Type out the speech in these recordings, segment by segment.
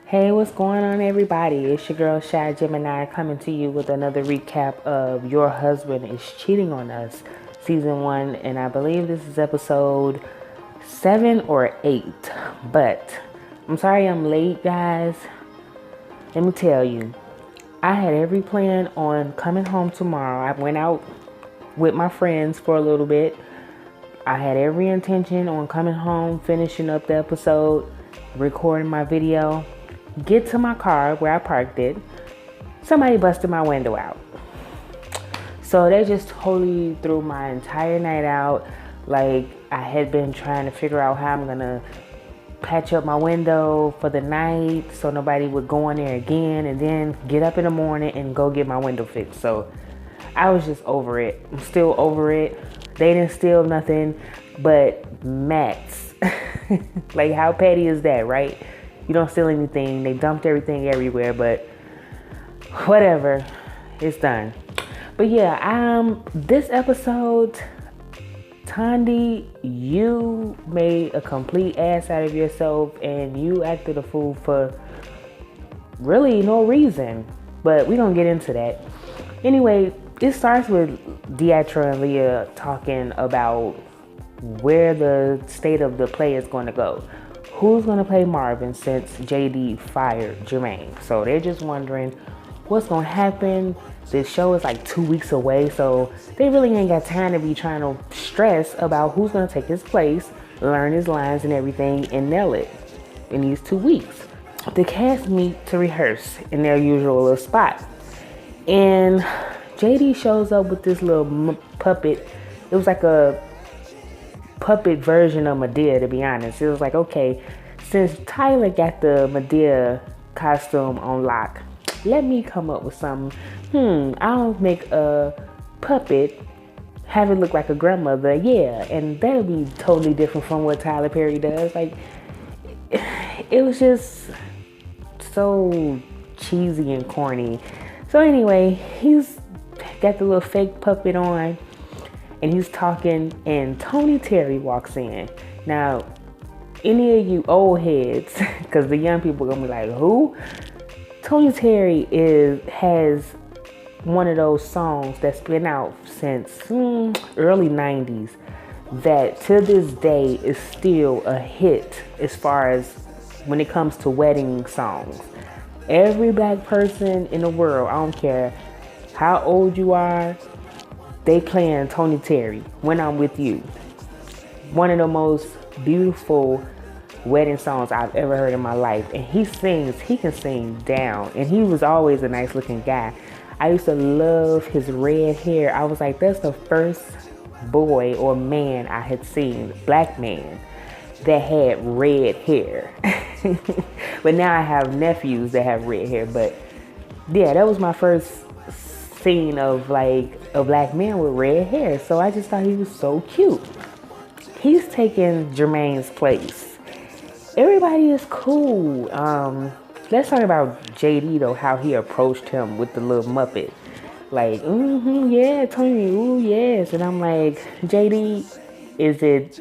Hey, what's going on, everybody? It's your girl Shy Gemini coming to you with another recap of Your Husband is Cheating on Us, Season 1, and I believe this is episode 7 or 8. But I'm sorry I'm late, guys. Let me tell you, I had every plan on coming home tomorrow. I went out with my friends for a little bit. I had every intention on coming home, finishing up the episode, recording my video. Get to my car where I parked it. Somebody busted my window out. So they just totally threw my entire night out. Like, I had been trying to figure out how I'm gonna patch up my window for the night so nobody would go in there again and then get up in the morning and go get my window fixed. So I was just over it. I'm still over it. They didn't steal nothing but mats. Like, how petty is that, right? You don't steal anything. They dumped everything everywhere, but whatever. It's done. But yeah, this episode, Tandy, you made a complete ass out of yourself and you acted a fool for really no reason. But we don't get into that. Anyway, it starts with Deatra and Leah talking about where the state of the play is going to go. Who's going to play Marvin since JD fired Jermaine? So they're just wondering what's going to happen. This show is like 2 weeks away, so they really ain't got time to be trying to stress about who's going to take his place, learn his lines and everything, and nail it in these 2 weeks. The cast meet to rehearse in their usual little spot. And JD shows up with this little puppet. It was like a puppet version of Madea, to be honest. It was like, okay, since Tyler got the Madea costume on lock, let me come up with something. I'll make a puppet, have it look like a grandmother, and that'll be totally different from what Tyler Perry does. Like, it was just so cheesy and corny. So anyway, he's got the little fake puppet on, and he's talking, and Tony Terry walks in. Now, any of you old heads, because the young people are gonna be like, who? Tony Terry has one of those songs that's been out since early 90s that to this day is still a hit as far as when it comes to wedding songs. Every black person in the world, I don't care how old you are, they playing Tony Terry, When I'm With You. One of the most beautiful wedding songs I've ever heard in my life. And he can sing down. And he was always a nice looking guy. I used to love his red hair. I was like, that's the first boy or man I had seen, black man, that had red hair. But now I have nephews that have red hair. But yeah, that was my first scene of like a black man with red hair. So I just thought he was so cute. He's taking Jermaine's place. Everybody is cool. Let's talk about JD though, how he approached him with the little Muppet. Like, yeah, Tony, ooh, yes. And I'm like, JD, is it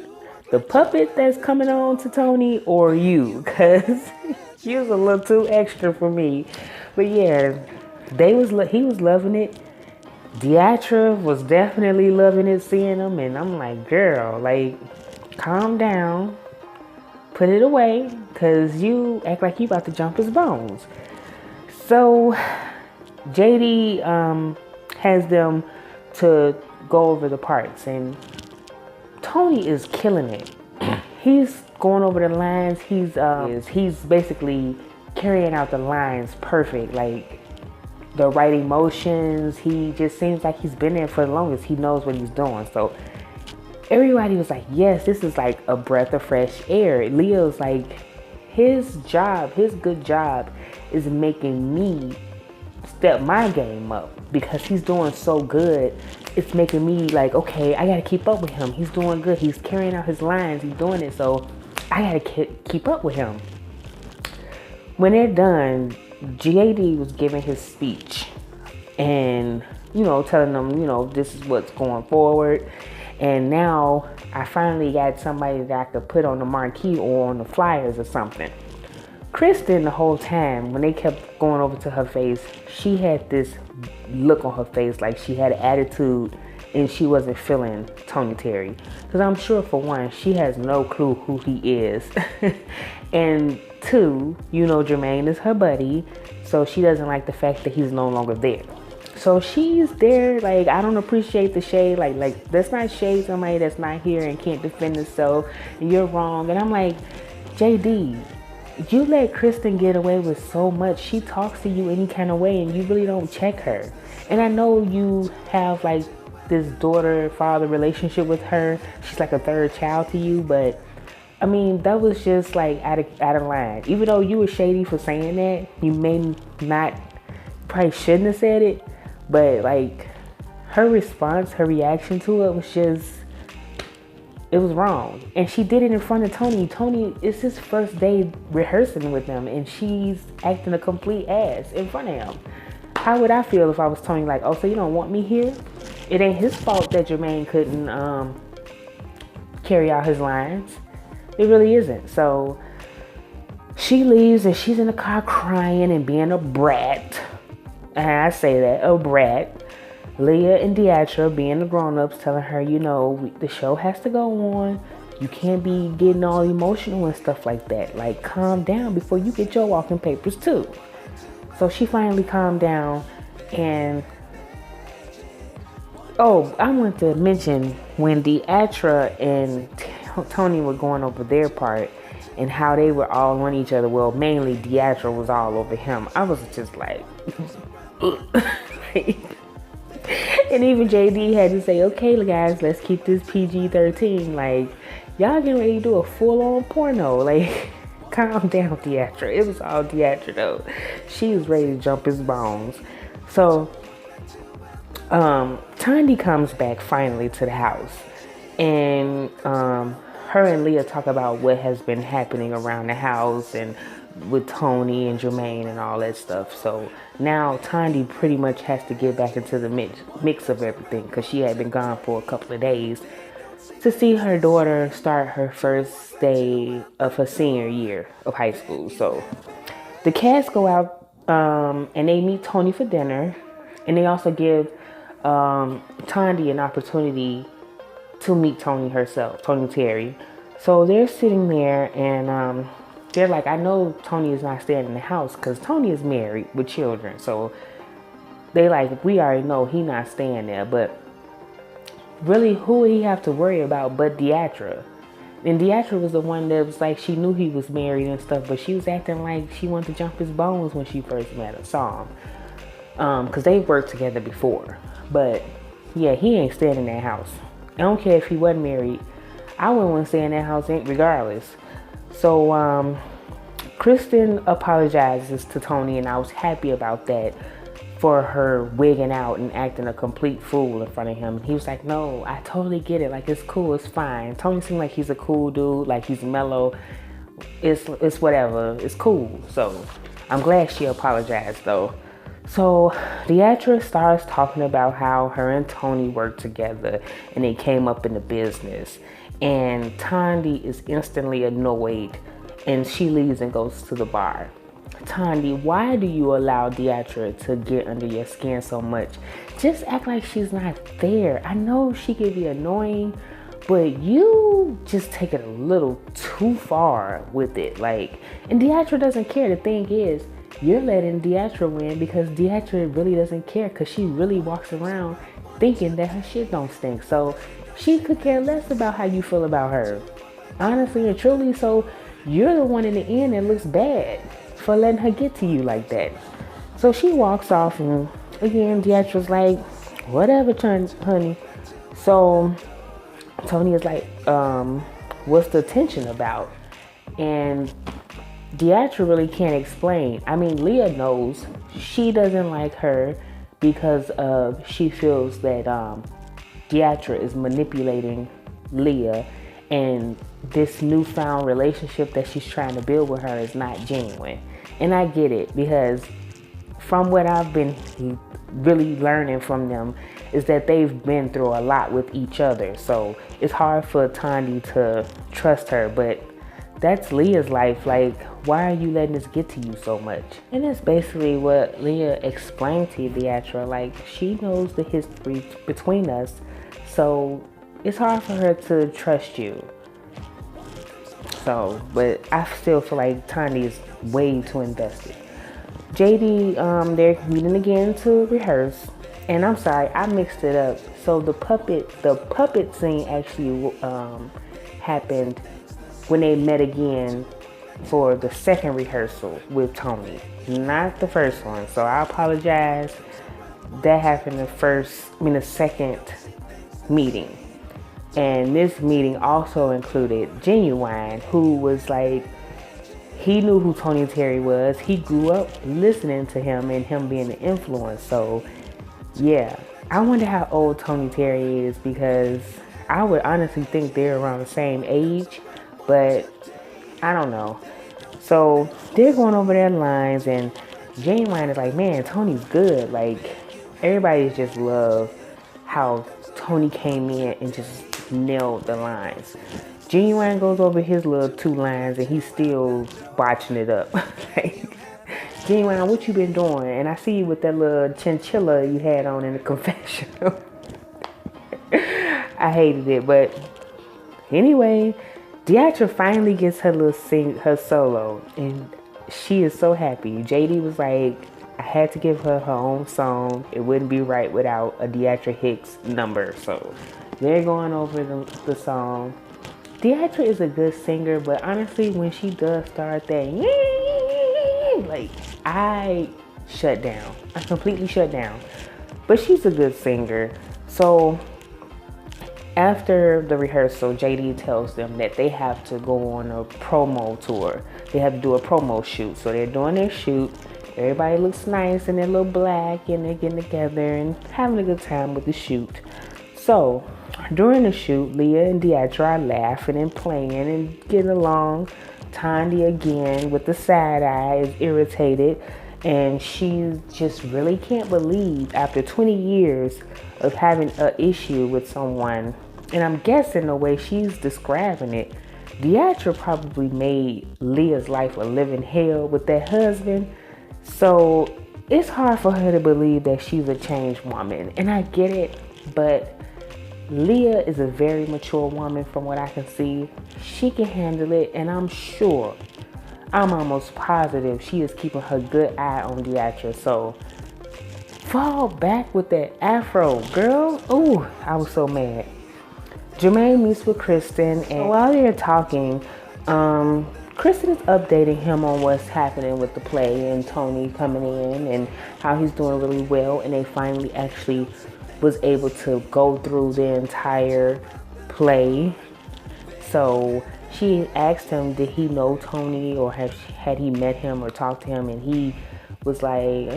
the puppet that's coming on to Tony or you? Because he was a little too extra for me. But yeah, he was loving it. Deatra was definitely loving it, seeing him, and I'm like, girl, like, calm down, put it away, because you act like you about to jump his bones. So JD has them to go over the parts, and Tony is killing it. He's going over the lines. He's basically carrying out the lines perfect, like the right emotions. He just seems like he's been there for the longest. He knows what he's doing. So everybody was like, yes, this is like a breath of fresh air. Leo's like, his good job is making me step my game up because he's doing so good. It's making me like, okay, I gotta keep up with him. He's doing good. He's carrying out his lines. He's doing it. So I gotta keep up with him. When they're done, JD was giving his speech and, telling them, this is what's going forward. And now I finally got somebody that I could put on the marquee or on the flyers or something. Kristen, the whole time, when they kept going over to her face, she had this look on her face like she had attitude and she wasn't feeling Tony Terry. Because I'm sure, for one, she has no clue who he is. And two, Jermaine is her buddy, so she doesn't like the fact that he's no longer there. So she's there, like, I don't appreciate the shade. Like let's not shade somebody that's not here and can't defend herself. You're wrong. And I'm like, JD, you let Kristen get away with so much. She talks to you any kind of way and you really don't check her. And I know you have like this daughter-father relationship with her. She's like a third child to you, but I mean, that was just like out of line. Even though you were shady for saying that, you may not, probably shouldn't have said it, but like her response, her reaction to it was just, it was wrong. And she did it in front of Tony. Tony, it's his first day rehearsing with them and she's acting a complete ass in front of him. How would I feel if I was Tony, like, oh, so you don't want me here? It ain't his fault that Jermaine couldn't carry out his lines. It really isn't. So she leaves and she's in the car crying and being a brat. And I say that, a brat. Leah and Deatra being the grown-ups, telling her, the show has to go on. You can't be getting all emotional and stuff like that. Like, calm down before you get your walking papers too. So she finally calmed down. And I want to mention when Deatra and Tony were going over their part and how they were all on each other. Well, mainly Deatra was all over him. I was just like, and even JD had to say, okay, guys, let's keep this PG-13. Like, y'all getting ready to do a full-on porno. Like, calm down, Deatra. It was all Deatra, though. She was ready to jump his bones. So, Tandy comes back finally to the house. And her and Leah talk about what has been happening around the house and with Tony and Jermaine and all that stuff. So now Tandy pretty much has to get back into the mix of everything because she had been gone for a couple of days to see her daughter start her first day of her senior year of high school. So the cats go out and they meet Tony for dinner, and they also give Tandy an opportunity to meet Tony herself, Tony Terry. So they're sitting there and they're like, I know Tony is not staying in the house because Tony is married with children. So they like, we already know he not staying there. But really, who would he have to worry about but Deatra? And Deatra was the one that was like, she knew he was married and stuff, but she was acting like she wanted to jump his bones when she first saw him. Because they worked together before. But yeah, he ain't staying in that house. I don't care if he wasn't married. I wouldn't want to stay in that house regardless. So Kristen apologizes to Tony, and I was happy about that, for her wigging out and acting a complete fool in front of him. He was like, no, I totally get it. Like, it's cool, it's fine. Tony seemed like he's a cool dude, like he's mellow. It's whatever, it's cool. So I'm glad she apologized though. So Deatra starts talking about how her and Tony worked together and they came up in the business. And Tandy is instantly annoyed and she leaves and goes to the bar. Tandy, why do you allow Deatra to get under your skin so much? Just act like she's not there. I know she can be annoying, but you just take it a little too far with it. Like, and Deatra doesn't care. The thing is, you're letting Deatra win because Deatra really doesn't care, because she really walks around thinking that her shit don't stink. So she could care less about how you feel about her. Honestly and truly, so you're the one in the end that looks bad for letting her get to you like that. So she walks off, and again, Deatra's like, whatever, honey. So Tony is like, what's the tension about? And Deatra really can't explain. I mean, Leah knows she doesn't like her because she feels that Deatra is manipulating Leah, and this newfound relationship that she's trying to build with her is not genuine. And I get it, because from what I've been really learning from them is that they've been through a lot with each other. So it's hard for Tandy to trust her, but that's Leah's life. Like, why are you letting this get to you so much? And that's basically what Leah explained to Deatra. Like, she knows the history between us, so it's hard for her to trust you. So, but I still feel like Tanya is way too invested. JD, they're meeting again to rehearse. And I'm sorry, I mixed it up. So the puppet scene actually happened when they met again for the second rehearsal with Tony, not the first one. So I apologize. That happened the second meeting. And this meeting also included Genuine, who was like, he knew who Tony Terry was. He grew up listening to him and him being an influence. So yeah, I wonder how old Tony Terry is, because I would honestly think they're around the same age, but I don't know. So they're going over their lines, and Genuine is like, man, Tony's good. Like, everybody just love how Tony came in and just nailed the lines. Genuine goes over his little 2 lines, and he's still botching it up. Genuine, what you been doing? And I see you with that little chinchilla you had on in the confessional. I hated it, but anyway, Deatra finally gets her solo, and she is so happy. JD was like, I had to give her own song. It wouldn't be right without a Deatra Hicks number. So they're going over the song. Deatra is a good singer, but honestly, when she does start that, like, I shut down. I completely shut down. But she's a good singer. So after the rehearsal, JD tells them that they have to go on a promo tour. They have to do a promo shoot. So they're doing their shoot. Everybody looks nice in their little black, and they're getting together and having a good time with the shoot. So during the shoot, Leah and Deatra are laughing and playing and getting along. Tanya again with the side eye is irritated, and she just really can't believe after 20 years of having an issue with someone, and I'm guessing the way she's describing it, Deatra probably made Leah's life a living hell with that husband. So it's hard for her to believe that she's a changed woman, and I get it, but Leah is a very mature woman from what I can see. She can handle it, and I'm almost positive she is keeping her good eye on Deatra. So fall back with that afro, girl. Ooh, I was so mad. Jermaine meets with Kristen, and while they're talking, Kristen is updating him on what's happening with the play and Tony coming in and how he's doing really well, and they finally actually was able to go through the entire play. So she asked him, did he know Tony, or had he met him or talked to him, and he was like,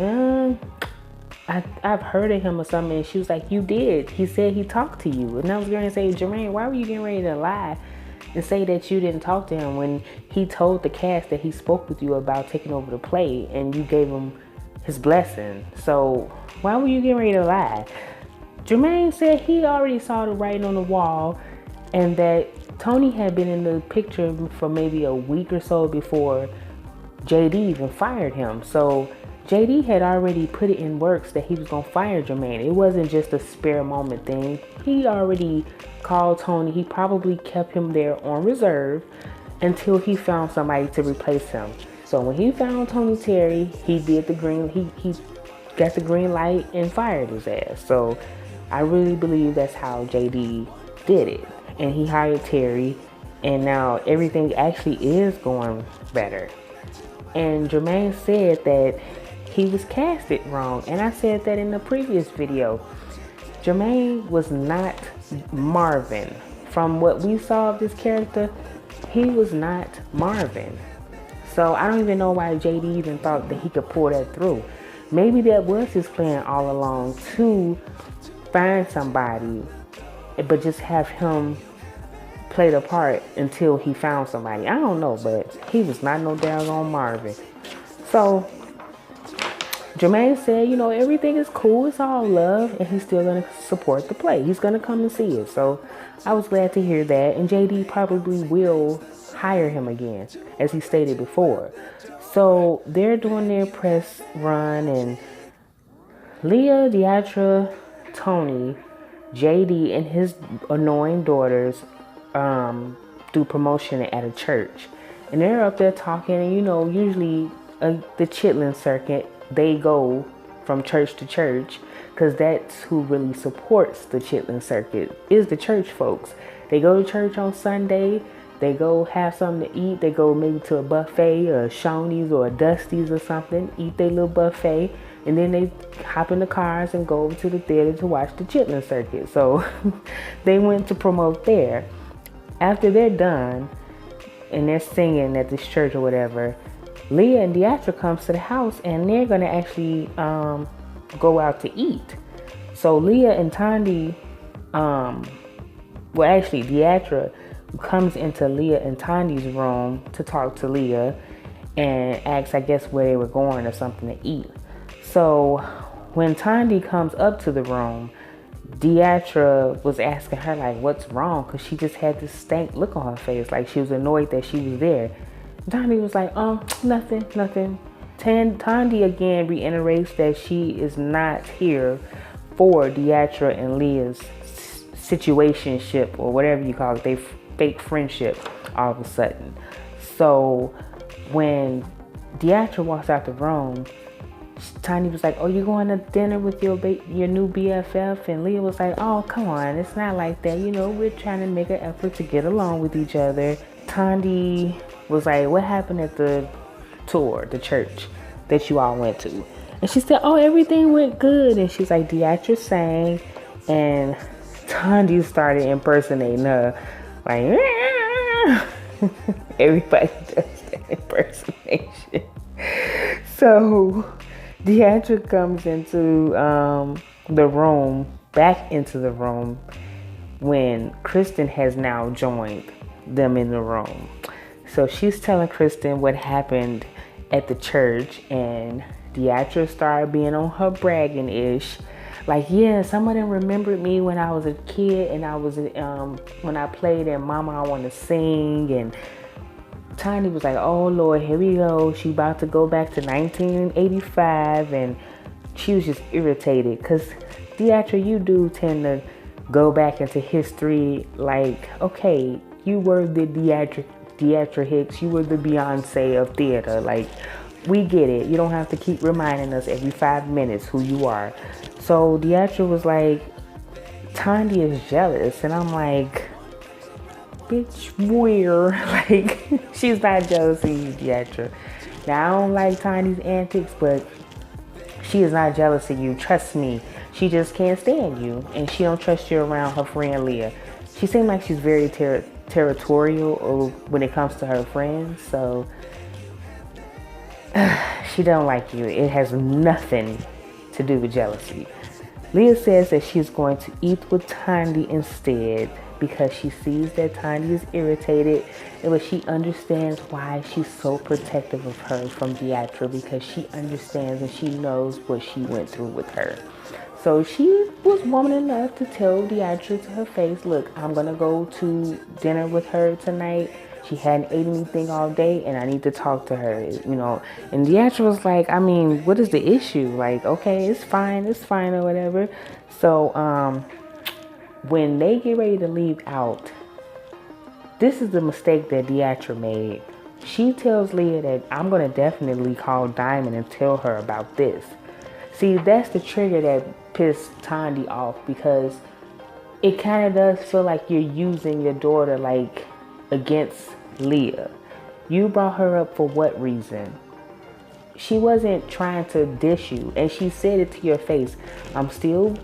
I've heard of him or something. And she was like, you did. He said he talked to you. And I was going to say, Jermaine, why were you getting ready to lie and say that you didn't talk to him when he told the cast that he spoke with you about taking over the play and you gave him his blessing? So why were you getting ready to lie? Jermaine said he already saw the writing on the wall, and that Tony had been in the picture for maybe a week or so before JD even fired him. So JD had already put it in works that he was going to fire Jermaine. It wasn't just a spare moment thing. He already called Tony. He probably kept him there on reserve until he found somebody to replace him. So when he found Tony Terry, he got the green light and fired his ass. So I really believe that's how JD did it. And he hired Terry, and now everything actually is going better. And Jermaine said that he was casted wrong, and I said that in the previous video. Jermaine was not Marvin. From what we saw of this character, he was not Marvin. So I don't even know why JD even thought that he could pull that through. Maybe that was his plan all along, to find somebody, but just have him play the part until he found somebody. I don't know, but he was not no doggone Marvin. So Jermaine said, everything is cool, it's all love, and he's still going to support the play. He's going to come and see it. So I was glad to hear that. And JD probably will hire him again, as he stated before. So they're doing their press run, and Leah, Deatra, Tony, JD, and his annoying daughters do promotion at a church. And they're up there talking, and usually the Chitlin circuit, they go from church to church, because that's who really supports the Chitlin circuit, is the church folks. They go to church on Sunday, they go have something to eat, they go maybe to a buffet, or a Shoney's or a Dusty's or something, eat their little buffet, and then they hop in the cars and go over to the theater to watch the Chitlin circuit. So they went to promote there. After they're done and they're singing at this church or whatever, Leah and Deatra comes to the house, and they're going to actually go out to eat. So Leah and Tandy, Deatra comes into Leah and Tandy's room to talk to Leah and asks, I guess, where they were going or something to eat. So when Tandy comes up to the room, Deatra was asking her, like, what's wrong? Because she just had this stank look on her face, like she was annoyed that she was there. Tandy was like, nothing. Tandy again reiterates that she is not here for Deatra and Leah's situationship, or whatever you call it, they fake friendship all of a sudden. So when Deatra walks out the room, Tandy was like, oh, you going to dinner with your new BFF? And Leah was like, oh, come on, it's not like that. We're trying to make an effort to get along with each other. Tandy was like, what happened at the tour, the church that you all went to? And she said, oh, everything went good. And she's like, Deatra sang, and Tandy started impersonating her, like, everybody does that impersonation. So Deatra comes into back into the room, when Kristen has now joined them in the room. So she's telling Kristen what happened at the church, and Deatra started being on her bragging-ish. Like, yeah, some of them remembered me when I was a kid, and I was when I played in Mama, I Want to Sing. And Tiny was like, oh Lord, here we go. She about to go back to 1985, and she was just irritated because Deatra, you do tend to go back into history. Like, okay, you were the Deatra Hicks, you were the Beyonce of theater. Like, we get it. You don't have to keep reminding us every 5 minutes who you are. So Deatra was like, Tandy is jealous. And I'm like, bitch, where? Like, she's not jealous of you, Deatra. Now, I don't like Tandy's antics, but she is not jealous of you. Trust me. She just can't stand you. And she don't trust you around her friend Leah. She seems like she's very territorial when it comes to her friends. So she don't like you. It has nothing to do with jealousy. Leah says that she's going to eat with Tandy instead because she sees that Tandy is irritated, but she understands why she's so protective of her from Deatra, because she understands and she knows what she went through with her. So she was woman enough to tell Deatra to her face, look, I'm going to go to dinner with her tonight. She hadn't ate anything all day, and I need to talk to her, And Deatra was like, I mean, what is the issue? Like, okay, it's fine, or whatever. So, when they get ready to leave out, this is the mistake that Deatra made. She tells Leah that I'm going to definitely call Diamond and tell her about this. See, that's the trigger that pissed Tandy off, because it kind of does feel like you're using your daughter, like, against Leah. You brought her up for what reason? She wasn't trying to dish you, and she said it to your face. I'm still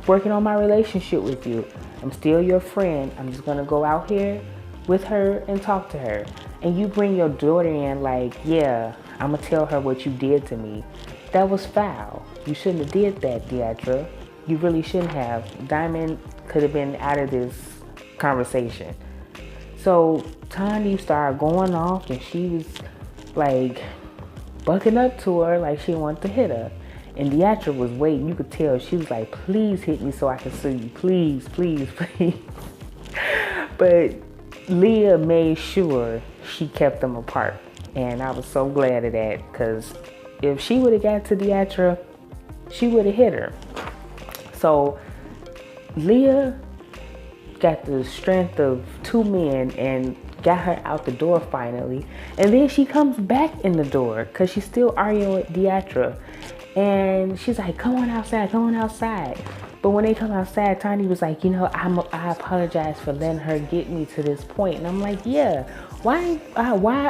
working on my relationship with you. I'm still your friend. I'm just gonna go out here with her and talk to her. And you bring your daughter in like, yeah, I'm gonna tell her what you did to me. That was foul. You shouldn't have did that, Deatra. You really shouldn't have. Diamond could have been out of this conversation. So Tandy started going off, and she was like bucking up to her like she wanted to hit her. And Deatra was waiting. You could tell she was like, please hit me so I can sue you. Please, please, please. But Leah made sure she kept them apart. And I was so glad of that, because if she would have got to Deatra, she would have hit her. So Leah got the strength of two men and got her out the door finally. And then she comes back in the door because she's still arguing with Deatra. And she's like, come on outside, come on outside. But when they come outside, Tiny was like, you know, I apologize for letting her get me to this point. And I'm like, yeah, why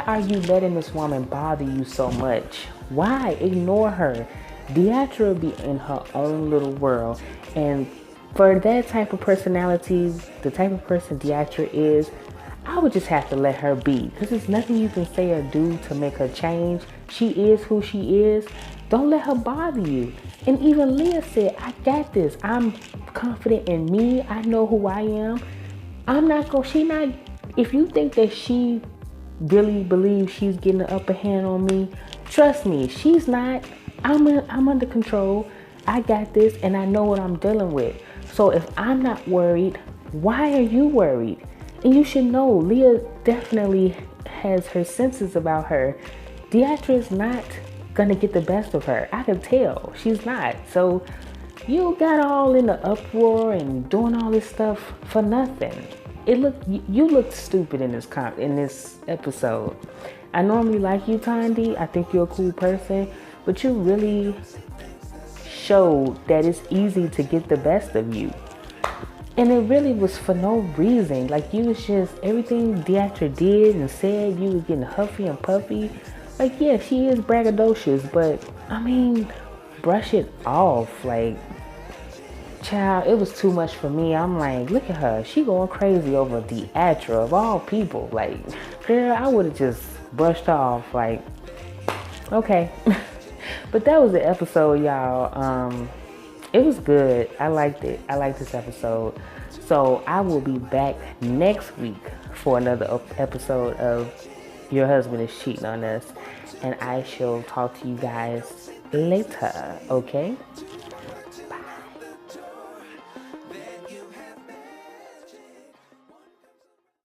are you letting this woman bother you so much? Why? Ignore her. Deatra be in her own little world. And for that type of personality, the type of person Deatra is, I would just have to let her be, because there's nothing you can say or do to make her change. She is who she is. Don't let her bother you. And even Leah said, I got this. I'm confident in me. I know who I am. If you think that she really believes she's getting the upper hand on me, trust me, she's not. I'm under control. I got this, and I know what I'm dealing with. So if I'm not worried, why are you worried? And you should know, Leah definitely has her senses about her. Deatra is not gonna get the best of her. I can tell she's not. So you got all in the uproar and doing all this stuff for nothing. You looked stupid in this episode. I normally like you, Tandy. I think you're a cool person, but you really showed that it's easy to get the best of you. And it really was for no reason. Like, you was just, everything Deatra did and said, you was getting huffy and puffy. Like, yeah, she is braggadocious, but I mean, brush it off. Like, child, it was too much for me. I'm like, look at her. She going crazy over Deatra of all people. Like, girl, I would have just brushed off. Like, okay. But that was the episode, y'all. It was good. I liked it. I liked this episode. So I will be back next week for another episode of Your Husband is Cheating on Us. And I shall talk to you guys later, okay?